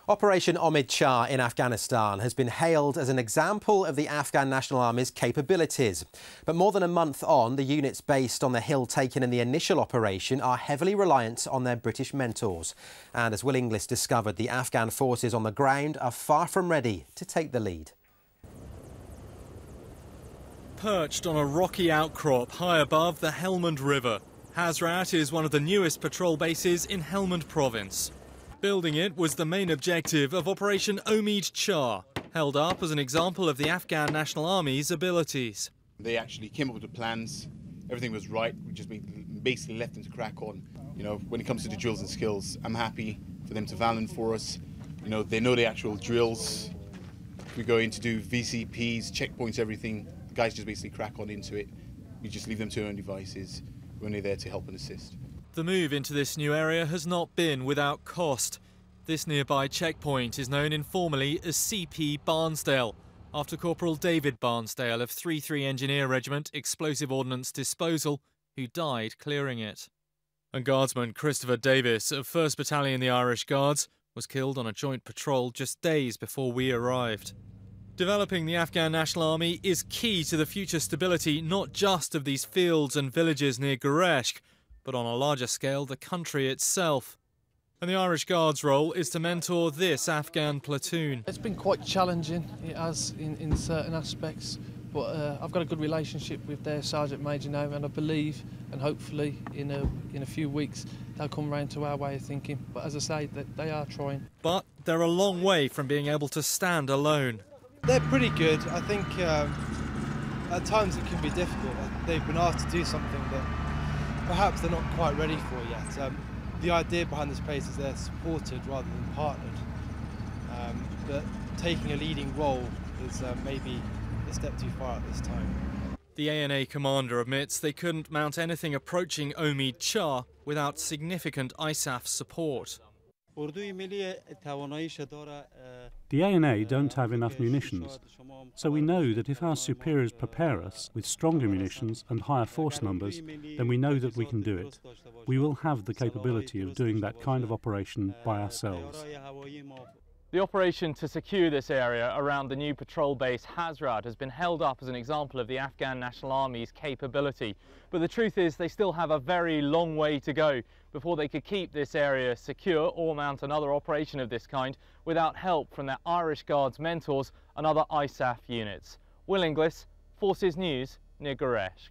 Operation Omid Char in Afghanistan has been hailed as an example of the Afghan National Army's capabilities. But more than a month on, the units based on the hill taken in the initial operation are heavily reliant on their British mentors. And as Will Inglis discovered, the Afghan forces on the ground are far from ready to take the lead. Perched on a rocky outcrop high above the Helmand River, Hazrat is one of the newest patrol bases in Helmand province. Building it was the main objective of Operation Omid Char, held up as an example of the Afghan National Army's abilities. They actually came up with the plans, everything was right, we just basically left them to crack on. You know, when it comes to the drills and skills, I'm happy for them to valen for us. You know, they know the actual drills. We go in to do VCPs, checkpoints, everything. The guys just basically crack on into it. We just leave them to their own devices. We're only there to help and assist. The move into this new area has not been without cost. This nearby checkpoint is known informally as CP Barnsdale, after Corporal David Barnsdale of 3-3 Engineer Regiment Explosive Ordinance Disposal, who died clearing it. And Guardsman Christopher Davies of 1st Battalion The Irish Guards was killed on a joint patrol just days before we arrived. Developing the Afghan National Army is key to the future stability not just of these fields and villages near Gereshk, but on a larger scale, the country itself. And the Irish Guards' role is to mentor this Afghan platoon. It's been quite challenging, it has in certain aspects, but I've got a good relationship with their Sergeant Major now, and I believe, and hopefully in a few weeks, they'll come round to our way of thinking. But as I say, they are trying. But they're a long way from being able to stand alone. They're pretty good. I think at times it can be difficult. They've been asked to do something that perhaps they're not quite ready for yet. The idea behind this place is they're supported rather than partnered. But taking a leading role is maybe a step too far at this time. The ANA commander admits they couldn't mount anything approaching Omid Char without significant ISAF support. The ANA don't have enough munitions, so we know that if our superiors prepare us with stronger munitions and higher force numbers, then we know that we can do it. We will have the capability of doing that kind of operation by ourselves. The operation to secure this area around the new patrol base Hazrat has been held up as an example of the Afghan National Army's capability. But the truth is they still have a very long way to go before they could keep this area secure or mount another operation of this kind without help from their Irish Guards mentors and other ISAF units. Will Inglis, Forces News, near Gereshk.